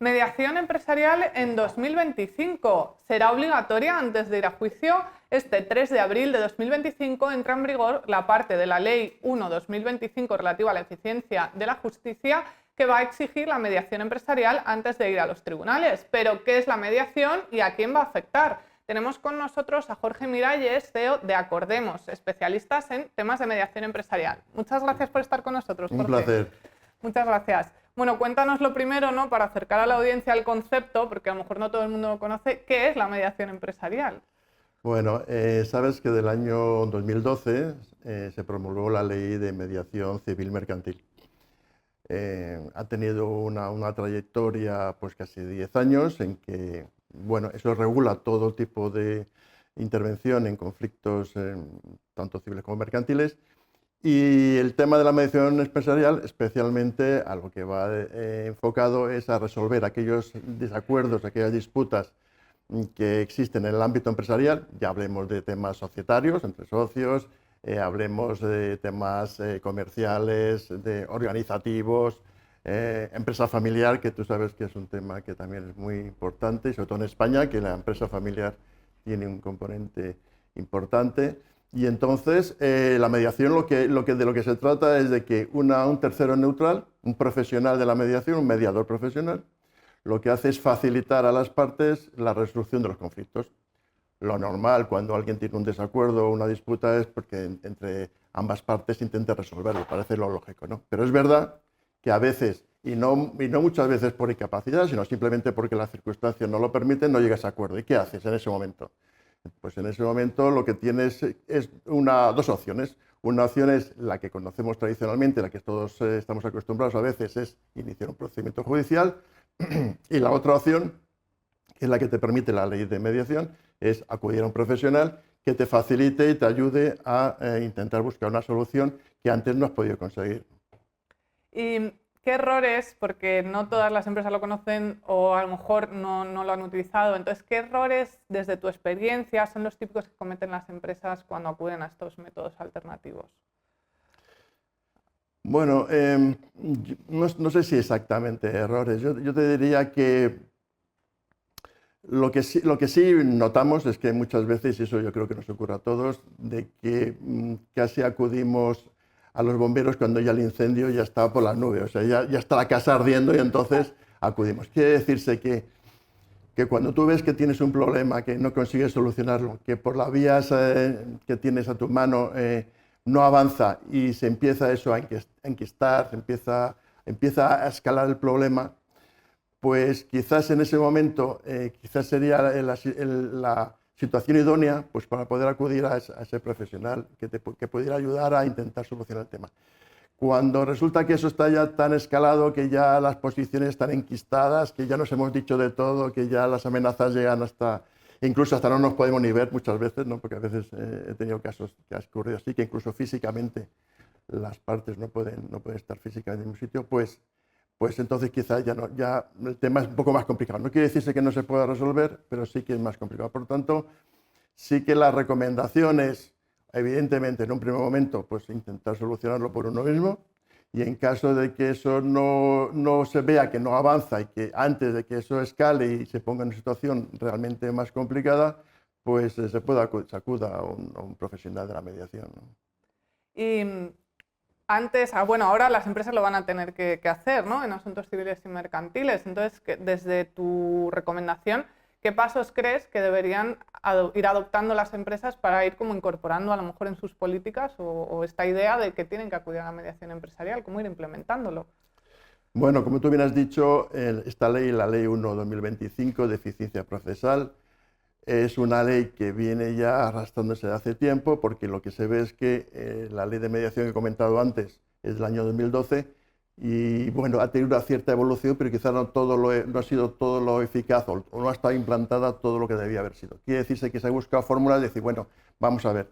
Mediación empresarial en 2025. Será obligatoria antes de ir a juicio. Este 3 de abril de 2025 entra en vigor la parte de la Ley 1/2025 relativa a la eficiencia de la justicia que va a exigir la mediación empresarial antes de ir a los tribunales. Pero, ¿qué es la mediación y a quién va a afectar? Tenemos con nosotros a Jorge Miralles, CEO de Acordemos, especialistas en temas de mediación empresarial. Muchas gracias por estar con nosotros, Jorge. Un placer. Muchas gracias. Bueno, cuéntanos lo primero, ¿no?, para acercar a la audiencia al concepto, porque a lo mejor no todo el mundo lo conoce, ¿qué es la mediación empresarial? Bueno, sabes que del año 2012 se promulgó la Ley de Mediación Civil Mercantil. Ha tenido una trayectoria pues casi 10 años en que, bueno, eso regula todo tipo de intervención en conflictos tanto civiles como mercantiles. Y el tema de la mediación empresarial, especialmente a lo que va enfocado es a resolver aquellos desacuerdos, aquellas disputas que existen en el ámbito empresarial. Ya hablemos de temas societarios, entre socios, hablemos de temas comerciales, de organizativos, empresa familiar, que tú sabes que es un tema que también es muy importante, y sobre todo en España, que la empresa familiar tiene un componente importante. Y entonces la mediación de lo que se trata es de que un tercero neutral, un profesional de la mediación, un mediador profesional, lo que hace es facilitar a las partes la resolución de los conflictos. Lo normal cuando alguien tiene un desacuerdo o una disputa es porque entre ambas partes intenta resolverlo, parece lo lógico, ¿no? Pero es verdad que a veces, y no muchas veces por incapacidad, sino simplemente porque las circunstancias no lo permiten, no llega a ese acuerdo. ¿Y qué haces en ese momento? Pues en ese momento lo que tienes es dos opciones. Una opción es la que conocemos tradicionalmente, la que todos estamos acostumbrados a veces, es iniciar un procedimiento judicial. Y la otra opción, que es la que te permite la ley de mediación, es acudir a un profesional que te facilite y te ayude a intentar buscar una solución que antes no has podido conseguir. ¿Y qué errores, porque no todas las empresas lo conocen o a lo mejor no lo han utilizado, entonces, qué errores desde tu experiencia son los típicos que cometen las empresas cuando acuden a estos métodos alternativos? Bueno, no sé si exactamente errores. Yo te diría que lo que sí notamos es que muchas veces, y eso yo creo que nos ocurre a todos, de que casi acudimos a los bomberos cuando ya el incendio ya está por las nubes, o sea, ya está la casa ardiendo y entonces acudimos. Quiere decirse que cuando tú ves que tienes un problema, que no consigues solucionarlo, que por las vías que tienes a tu mano no avanza y se empieza eso a enquistar, empieza a escalar el problema, pues quizás en ese momento quizás sería la situación idónea pues, para poder acudir a ese profesional que pudiera ayudar a intentar solucionar el tema. Cuando resulta que eso está ya tan escalado, que ya las posiciones están enquistadas, que ya nos hemos dicho de todo, que ya las amenazas llegan incluso hasta no nos podemos ni ver muchas veces, ¿no? Porque a veces he tenido casos que ha ocurrido así, que incluso físicamente las partes no pueden estar físicamente en un sitio, pues entonces quizás ya el tema es un poco más complicado. No quiere decirse que no se pueda resolver, pero sí que es más complicado. Por lo tanto, sí que las recomendaciones, evidentemente, en un primer momento, pues intentar solucionarlo por uno mismo, y en caso de que eso no se vea que no avanza y que antes de que eso escale y se ponga en una situación realmente más complicada, pues se acuda a un profesional de la mediación, ¿no? Y antes, bueno, ahora las empresas lo van a tener que hacer, ¿no?, en asuntos civiles y mercantiles. Entonces, desde tu recomendación, ¿qué pasos crees que deberían ir adoptando las empresas para ir como incorporando a lo mejor en sus políticas o esta idea de que tienen que acudir a la mediación empresarial? ¿Cómo ir implementándolo? Bueno, como tú bien has dicho, esta ley, la Ley 1/2025 de eficiencia procesal, es una ley que viene ya arrastrándose de hace tiempo, porque lo que se ve es que la ley de mediación que he comentado antes es del año 2012 y bueno, ha tenido una cierta evolución, pero quizás no ha sido todo lo eficaz o no ha estado implantada todo lo que debía haber sido. Quiere decirse que se ha buscado fórmulas de decir, bueno, vamos a ver,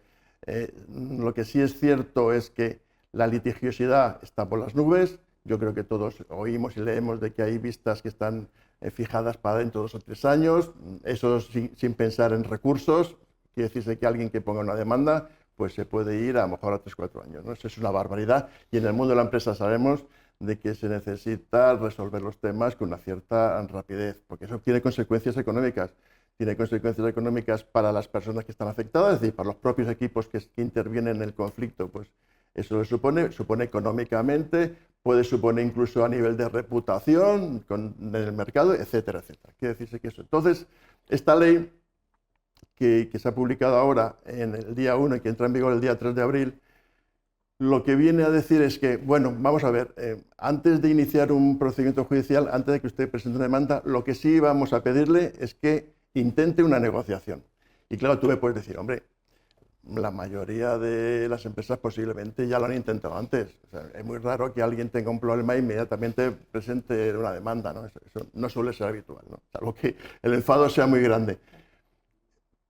lo que sí es cierto es que la litigiosidad está por las nubes. Yo creo que todos oímos y leemos de que hay vistas que están fijadas para dentro de 2 o 3 años, eso sin pensar en recursos. Quiere decirse que alguien que ponga una demanda pues se puede ir a lo mejor a 3 o 4 años, ¿no? Eso es una barbaridad, y en el mundo de la empresa sabemos de que se necesita resolver los temas con una cierta rapidez, porque eso tiene consecuencias económicas. Tiene consecuencias económicas para las personas que están afectadas, es decir, para los propios equipos que intervienen en el conflicto, pues eso lo supone económicamente, puede suponer incluso a nivel de reputación en el mercado, etcétera, etcétera. Quiere decirse que eso. Entonces, esta ley que se ha publicado ahora en el día 1 y que entra en vigor el día 3 de abril, lo que viene a decir es que, bueno, vamos a ver, antes de iniciar un procedimiento judicial, antes de que usted presente una demanda, lo que sí vamos a pedirle es que intente una negociación. Y claro, tú me puedes decir, hombre, la mayoría de las empresas posiblemente ya lo han intentado antes. O sea, es muy raro que alguien tenga un problema e inmediatamente presente una demanda, ¿no? Eso no suele ser habitual, ¿no? Salvo que el enfado sea muy grande.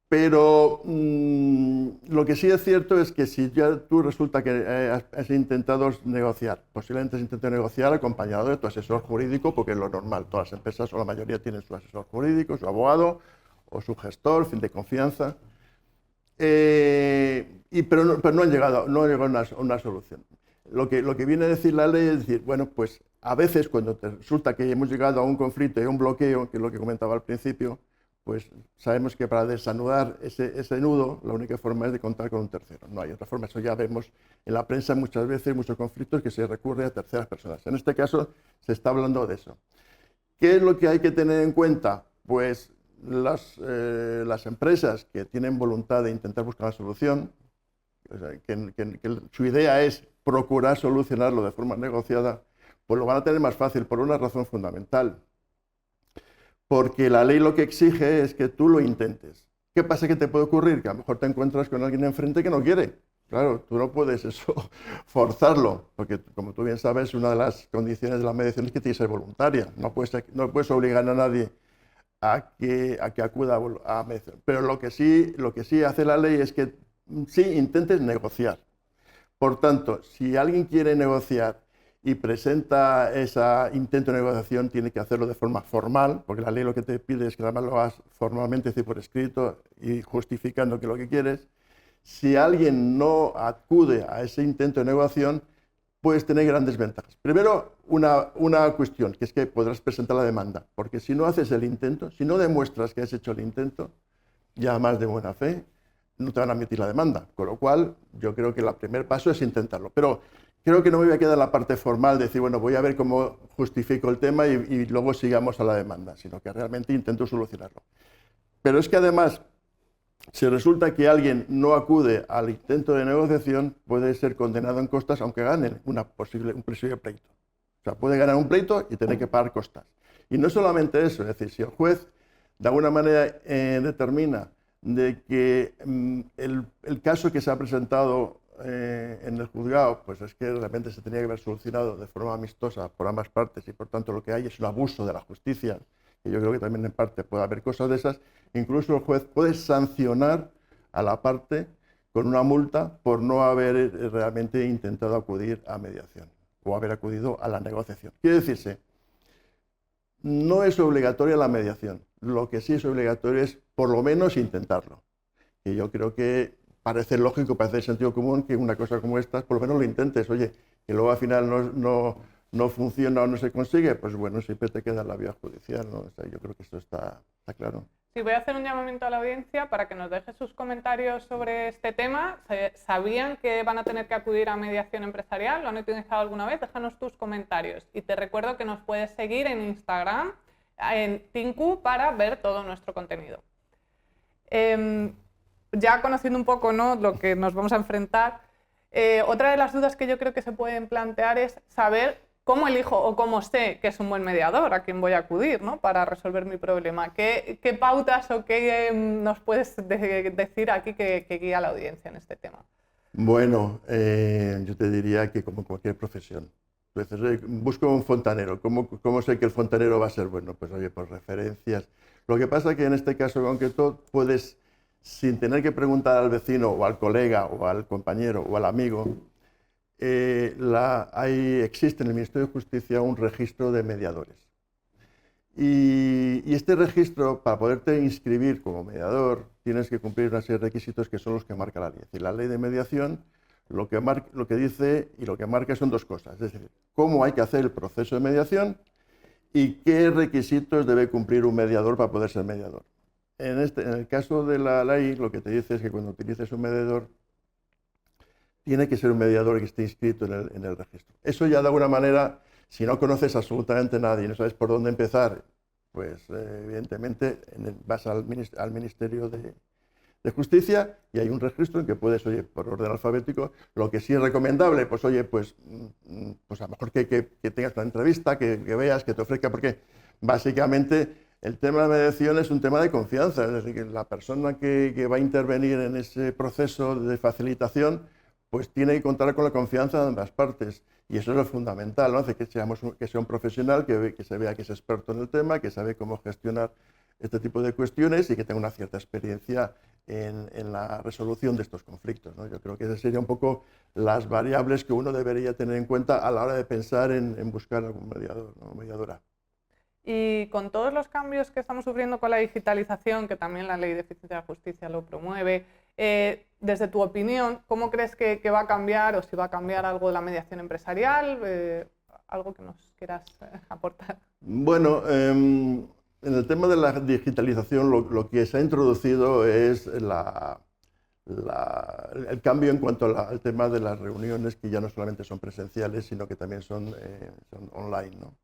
Pero lo que sí es cierto es que si ya tú resulta que has intentado negociar, posiblemente has intentado negociar acompañado de tu asesor jurídico, porque es lo normal, todas las empresas o la mayoría tienen su asesor jurídico, su abogado o su gestor, fin de confianza, pero no han llegado a una solución. Lo que viene a decir la ley es decir, bueno, pues a veces cuando resulta que hemos llegado a un conflicto y a un bloqueo, que es lo que comentaba al principio, pues sabemos que para desanudar ese nudo, la única forma es de contar con un tercero. No hay otra forma. Eso ya vemos en la prensa muchas veces, muchos conflictos, que se recurre a terceras personas. En este caso se está hablando de eso. ¿Qué es lo que hay que tener en cuenta? Pues las empresas que tienen voluntad de intentar buscar una solución, o sea, que su idea es procurar solucionarlo de forma negociada, pues lo van a tener más fácil por una razón fundamental. Porque la ley lo que exige es que tú lo intentes. ¿Qué pasa que te puede ocurrir? Que a lo mejor te encuentras con alguien enfrente que no quiere. Claro, tú no puedes eso forzarlo, porque como tú bien sabes, una de las condiciones de la mediación es que tiene que ser voluntaria. No puedes obligar a nadie a que acuda a mediación. Pero lo que sí hace la ley es que sí intentes negociar. Por tanto, si alguien quiere negociar y presenta ese intento de negociación, tiene que hacerlo de forma formal, porque la ley lo que te pide es que además lo hagas formalmente, es decir, por escrito y justificando que lo que quieres. Si alguien no acude a ese intento de negociación, puedes tener grandes ventajas. Primero, una cuestión, que es que podrás presentar la demanda, porque si no haces el intento, si no demuestras que has hecho el intento, ya más de buena fe, no te van a admitir la demanda. Con lo cual, yo creo que el primer paso es intentarlo. Pero creo que no me voy a quedar la parte formal de decir, bueno, voy a ver cómo justifico el tema y luego sigamos a la demanda, sino que realmente intento solucionarlo. Pero es que además, si resulta que alguien no acude al intento de negociación, puede ser condenado en costas aunque gane un posible pleito. O sea, puede ganar un pleito y tener que pagar costas. Y no solamente eso, es decir, si el juez de alguna manera determina de que el caso que se ha presentado en el juzgado, pues es que realmente se tenía que haber solucionado de forma amistosa por ambas partes y por tanto lo que hay es un abuso de la justicia, y yo creo que también en parte puede haber cosas de esas, incluso el juez puede sancionar a la parte con una multa por no haber realmente intentado acudir a mediación o haber acudido a la negociación. Quiere decirse, no es obligatoria la mediación, lo que sí es obligatorio es por lo menos intentarlo. Y yo creo que parece lógico, parece de sentido común que una cosa como esta, por lo menos lo intentes. Oye, que luego al final no funciona o no se consigue, pues bueno, siempre te queda la vía judicial, ¿no? O sea, yo creo que esto está claro. Sí, voy a hacer un llamamiento a la audiencia para que nos deje sus comentarios sobre este tema. ¿Sabían que van a tener que acudir a mediación empresarial? ¿Lo han utilizado alguna vez? Déjanos tus comentarios. Y te recuerdo que nos puedes seguir en Instagram, en Tinku, para ver todo nuestro contenido. Ya conociendo un poco, ¿no?, lo que nos vamos a enfrentar, otra de las dudas que yo creo que se pueden plantear es saber cómo elijo o cómo sé que es un buen mediador, a quién voy a acudir, ¿no?, para resolver mi problema. ¿Qué pautas o qué nos puedes decir aquí que guía a la audiencia en este tema? Bueno, yo te diría que como cualquier profesión. Entonces, busco un fontanero. ¿Cómo sé que el fontanero va a ser bueno? Pues oye, por referencias. Lo que pasa es que en este caso concreto puedes, sin tener que preguntar al vecino o al colega o al compañero o al amigo, existe en el Ministerio de Justicia un registro de mediadores. Y este registro, para poderte inscribir como mediador, tienes que cumplir una serie de requisitos que son los que marca la ley. Es decir, la ley de mediación lo que dice y lo que marca son dos cosas, es decir, cómo hay que hacer el proceso de mediación y qué requisitos debe cumplir un mediador para poder ser mediador. En el caso de la ley, lo que te dice es que cuando utilices un mediador, tiene que ser un mediador que esté inscrito en el registro. Eso ya de alguna manera, si no conoces absolutamente a nadie y no sabes por dónde empezar, pues evidentemente vas al Ministerio de Justicia y hay un registro en que puedes, oye, por orden alfabético, lo que sí es recomendable, pues oye, pues a lo mejor que tengas una entrevista, que veas, que te ofrezca, porque básicamente el tema de la mediación es un tema de confianza, es decir, que la persona que va a intervenir en ese proceso de facilitación, pues tiene que contar con la confianza de ambas partes. Y eso es lo fundamental, ¿no? Hace que sea un profesional que se vea que es experto en el tema, que sabe cómo gestionar este tipo de cuestiones y que tenga una cierta experiencia en la resolución de estos conflictos, ¿no? Yo creo que esas serían un poco las variables que uno debería tener en cuenta a la hora de pensar en buscar algún mediador, ¿no? Mediadora. Y con todos los cambios que estamos sufriendo con la digitalización, que también la Ley de Eficiencia de la Justicia lo promueve, desde tu opinión, ¿cómo crees que va a cambiar o si va a cambiar algo de la mediación empresarial? ¿Algo que nos quieras aportar? Bueno, en el tema de la digitalización lo que se ha introducido es el cambio en cuanto al tema de las reuniones, que ya no solamente son presenciales, sino que también son online, ¿no?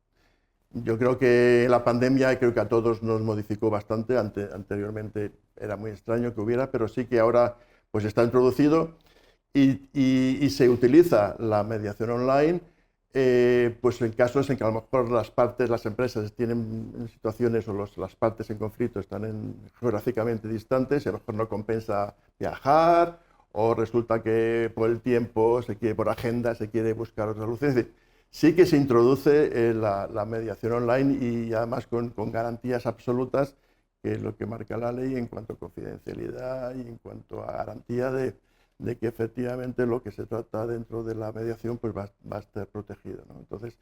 Yo creo que la pandemia creo que a todos nos modificó bastante. Anteriormente era muy extraño que hubiera, pero sí que ahora pues está introducido y se utiliza la mediación online, pues en casos en que a lo mejor las empresas tienen situaciones o las partes en conflicto están geográficamente distantes y a lo mejor no compensa viajar o resulta que por el tiempo, por agenda, se quiere buscar otra solución. Es decir, sí que se introduce la mediación online y además con garantías absolutas, que es lo que marca la ley en cuanto a confidencialidad y en cuanto a garantía de que efectivamente lo que se trata dentro de la mediación pues va a estar protegido, ¿no? Entonces,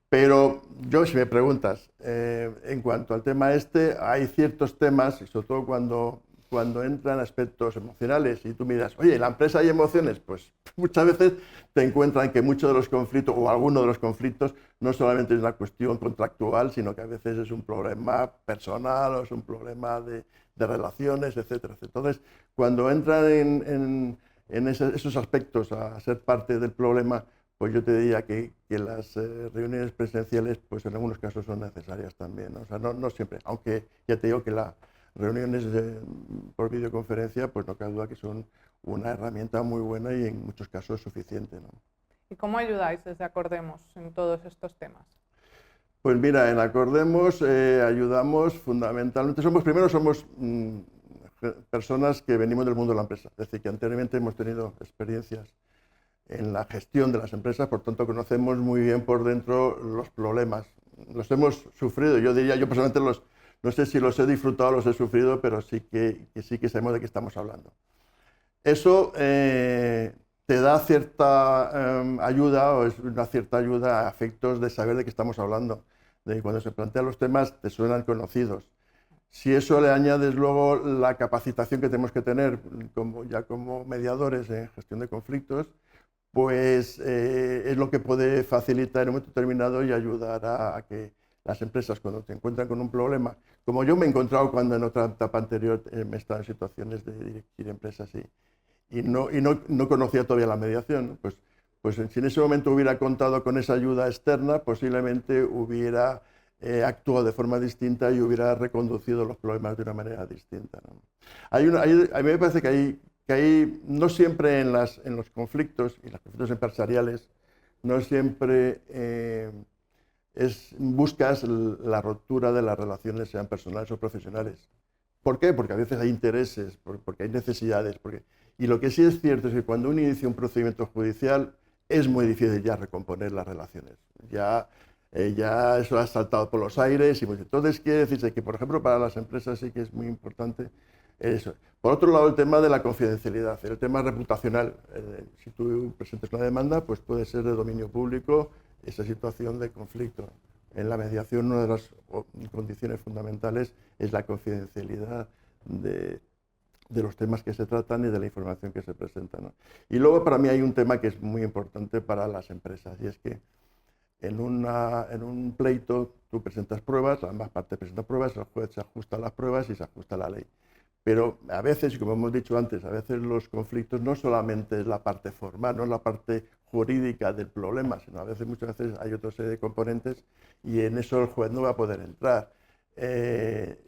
pero yo, si me preguntas, en cuanto al tema hay ciertos temas, y sobre todo cuando entran aspectos emocionales y tú miras, oye, ¿en la empresa hay emociones? Pues muchas veces te encuentran que muchos de los conflictos o algunos de los conflictos no solamente es una cuestión contractual, sino que a veces es un problema personal o es un problema de relaciones, etcétera. Entonces, cuando entran en esos aspectos a ser parte del problema, pues yo te diría que las reuniones presenciales, pues en algunos casos son necesarias también, ¿no? O sea, no siempre, aunque ya te digo que las reuniones por videoconferencia, pues no cabe duda que son una herramienta muy buena y en muchos casos suficiente, ¿no? ¿Y cómo ayudáis desde Acordemos en todos estos temas? Pues mira, en Acordemos ayudamos fundamentalmente, somos personas que venimos del mundo de la empresa, es decir, que anteriormente hemos tenido experiencias en la gestión de las empresas, por tanto conocemos muy bien por dentro los problemas. Los hemos sufrido, yo personalmente no sé si los he disfrutado o los he sufrido, pero sí que sabemos de qué estamos hablando. Eso te da cierta ayuda, o es una cierta ayuda a efectos de saber de qué estamos hablando, de que cuando se plantean los temas te suenan conocidos. Si eso le añades luego la capacitación que tenemos que tener como mediadores en gestión de conflictos, pues es lo que puede facilitar en un momento determinado y ayudar a que las empresas, cuando se encuentran con un problema, como yo me he encontrado cuando en otra etapa anterior me he estado en situaciones de dirigir empresas y no conocía todavía la mediación, ¿no? Pues si en ese momento hubiera contado con esa ayuda externa, posiblemente hubiera actuado de forma distinta y hubiera reconducido los problemas de una manera distinta, ¿no? A mí me parece que hay no siempre en los conflictos, y los conflictos empresariales, no siempre buscas la ruptura de las relaciones, sean personales o profesionales. ¿Por qué? Porque a veces hay intereses, porque hay necesidades. Y lo que sí es cierto es que cuando uno inicia un procedimiento judicial es muy difícil ya recomponer las relaciones. Ya eso ha saltado por los aires. Entonces quiere decirse que, por ejemplo, para las empresas sí que es muy importante eso. Por otro lado, el tema de la confidencialidad, el tema reputacional. Si tú presentas una demanda, pues puede ser de dominio público esa situación de conflicto. En la mediación, una de las condiciones fundamentales es la confidencialidad de de los temas que se tratan y de la información que se presenta, ¿no? Y luego para mí hay un tema que es muy importante para las empresas, y es que en un pleito tú presentas pruebas, ambas partes presentan pruebas, el juez se ajusta a las pruebas y se ajusta a la ley. Pero a veces, como hemos dicho antes, a veces los conflictos no solamente es la parte formal, no es la parte jurídica del problema, sino a veces, muchas veces hay otra serie de componentes y en eso el juez no va a poder entrar.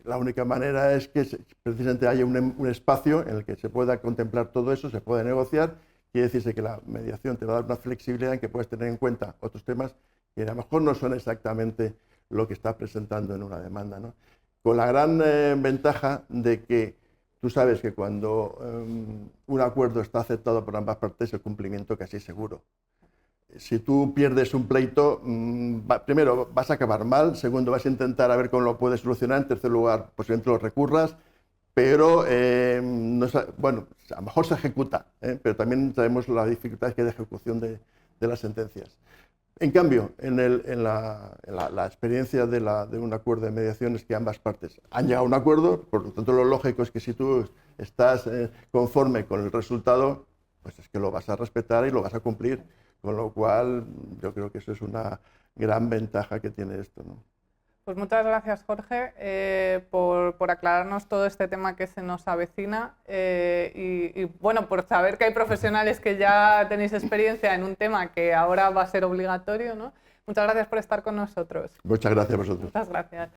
La única manera es que precisamente haya un espacio en el que se pueda contemplar todo eso, se pueda negociar. Quiere decirse que la mediación te va a dar una flexibilidad en que puedes tener en cuenta otros temas que a lo mejor no son exactamente lo que estás presentando en una demanda, ¿no? Con la gran ventaja de que tú sabes que cuando un acuerdo está aceptado por ambas partes, el cumplimiento casi seguro. Si tú pierdes un pleito, primero vas a acabar mal, segundo vas a intentar a ver cómo lo puedes solucionar, en tercer lugar posiblemente lo recurras, pero no, bueno, a lo mejor se ejecuta, pero también sabemos las dificultades que hay de ejecución de las sentencias. En cambio, en la experiencia de un acuerdo de mediación es que ambas partes han llegado a un acuerdo, por lo tanto lo lógico es que si tú estás conforme con el resultado, pues es que lo vas a respetar y lo vas a cumplir, con lo cual yo creo que eso es una gran ventaja que tiene esto, ¿no? Pues muchas gracias, Jorge, por aclararnos todo este tema que se nos avecina y bueno, por saber que hay profesionales que ya tenéis experiencia en un tema que ahora va a ser obligatorio, ¿no? Muchas gracias por estar con nosotros. Muchas gracias a vosotros. Muchas gracias.